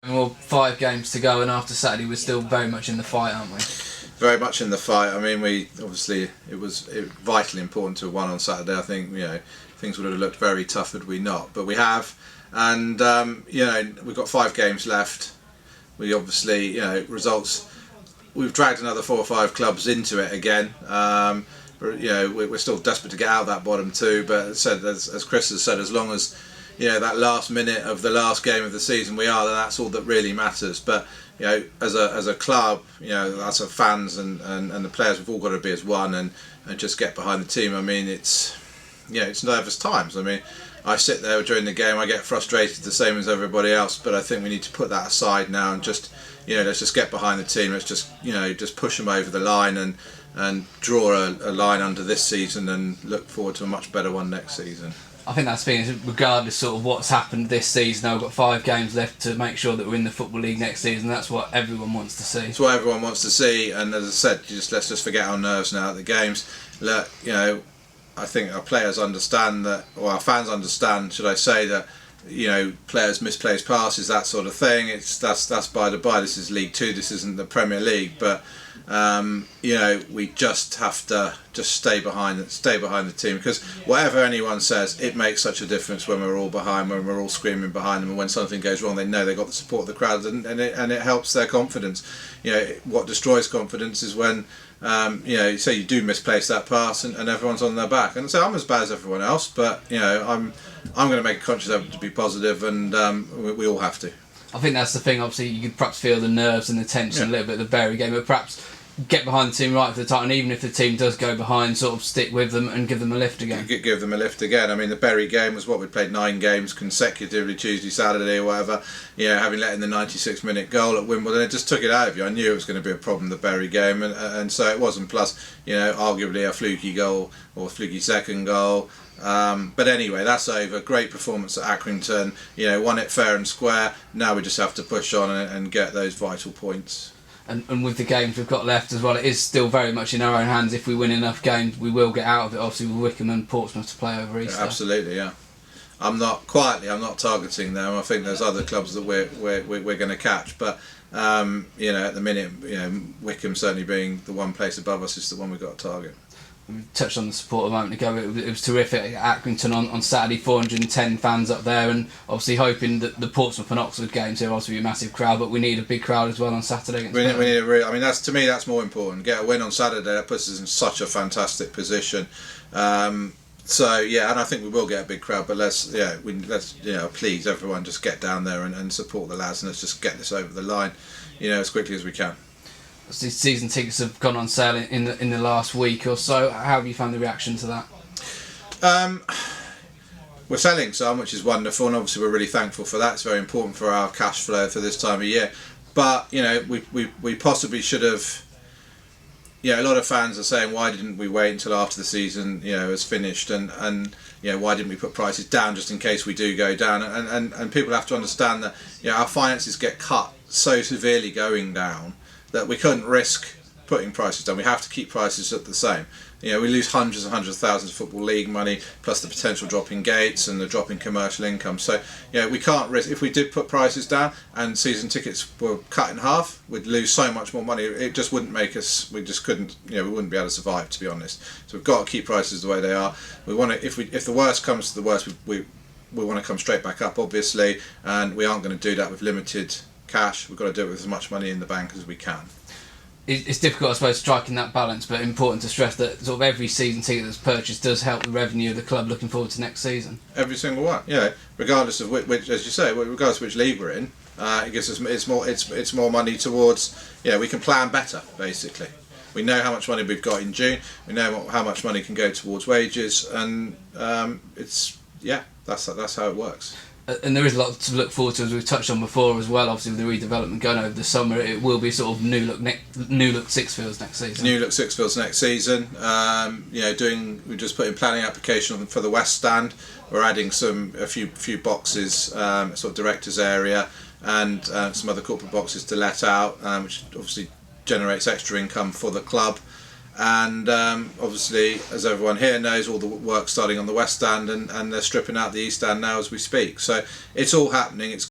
Well, 5 games to go, and after Saturday we're still very much in the fight, aren't we? Very much in the fight. I mean, it was vitally important to have won on Saturday. I think things would have looked very tough had we not, but we have, and we've got 5 games left. We obviously results. We've dragged another 4 or 5 clubs into it again. We're still desperate to get out of that bottom 2. But as Chris has said, as long as that last minute of the last game of the season we are, then that's all that really matters. But as a club, that's our fans and the players, we've all got to be as one and just get behind the team. I mean, it's nervous times. I mean, I sit there during the game, I get frustrated the same as everybody else, but I think we need to put that aside now and just let's just get behind the team. Let's just push them over the line and draw a line under this season and look forward to a much better one next season. I think that's been, regardless sort of what's happened this season, now we've got 5 games left to make sure that we're in the Football League next season. That's what everyone wants to see. It's what everyone wants to see, and as I said, let's just forget our nerves now at the games. Look, I think our players understand that, or our fans understand, should I say, that players misplaced passes, that sort of thing. That's by the by. This is League 2. This isn't the Premier League, but we just have to stay behind the team, because whatever anyone says, it makes such a difference when we're all behind, when we're all screaming behind them, and when something goes wrong, they know they've got the support of the crowd, and it helps their confidence. What destroys confidence is when say you do misplace that pass and everyone's on their back. And so I'm as bad as everyone else, but I'm going to make a conscious effort to be positive, and we all have to. I think that's the thing. Obviously, you could perhaps feel the nerves and the tension a little bit at the Bury game, but perhaps get behind the team right for the time, and even if the team does go behind, sort of stick with them and give them a lift again. Give them a lift again. I mean, the Bury game was we played 9 games consecutively, Tuesday, Saturday, or whatever. Having let in the 96-minute goal at Wimbledon, it just took it out of you. I knew it was going to be a problem, the Bury game, and so it wasn't. Plus, arguably a fluky goal or a fluky second goal. But anyway, that's over. Great performance at Accrington. Won it fair and square. Now we just have to push on and get those vital points. And with the games we've got left as well, it is still very much in our own hands. If we win enough games, we will get out of it. Obviously, with Wycombe and Portsmouth to play over Easter. Yeah, absolutely, yeah. I'm not targeting them. I think there's other clubs that we're going to catch, but at the minute, Wycombe certainly being the one place above us is the one we've got to target. We touched on the support a moment ago. It was terrific at Accrington on Saturday. 410 fans up there, and obviously hoping that the Portsmouth and Oxford games here obviously be a massive crowd, but we need a big crowd as well on Saturday. We need a real. I mean, to me that's more important. Get a win on Saturday, that puts us in such a fantastic position. So yeah, and I think we will get a big crowd. But let's please everyone just get down there and support the lads, and let's just get this over the line, as quickly as we can. Season tickets have gone on sale in the last week or so. How have you found the reaction to that? We're selling some, which is wonderful, and obviously we're really thankful for that. It's very important for our cash flow for this time of year. But we possibly should have. A lot of fans are saying, why didn't we wait until after the season has finished, and why didn't we put prices down just in case we do go down? And people have to understand that our finances get cut so severely going down that we couldn't risk putting prices down. We have to keep prices at the same. We lose hundreds and hundreds of thousands of Football League money, plus the potential drop in gates and the drop in commercial income. So we can't risk. If we did put prices down and season tickets were cut in half, we'd lose so much more money. It just wouldn't make us. We just couldn't. We wouldn't be able to survive, to be honest. So we've got to keep prices the way they are. We want to. If the worst comes to the worst, we want to come straight back up, obviously, and we aren't going to do that with limited cash. We've got to do it with as much money in the bank as we can. It's difficult, I suppose, striking that balance, but important to stress that sort of every season ticket that's purchased does help the revenue of the club looking forward to next season. Every single one, regardless of which, as you say, regardless of which league we're in, it gives us it's more money towards. We can plan better, basically. We know how much money we've got in June. We know how much money can go towards wages, and that's how it works. And there is a lot to look forward to, as we've touched on before as well. Obviously, with the redevelopment going over the summer, it will be sort of new look Sixfields next season. New look Sixfields next season. We just put in planning application for the West Stand. We're adding a few boxes, sort of directors area, and some other corporate boxes to let out, which obviously generates extra income for the club. And obviously, as everyone here knows, all the work starting on the West Stand, and they're stripping out the East Stand now as we speak. So it's all happening. It's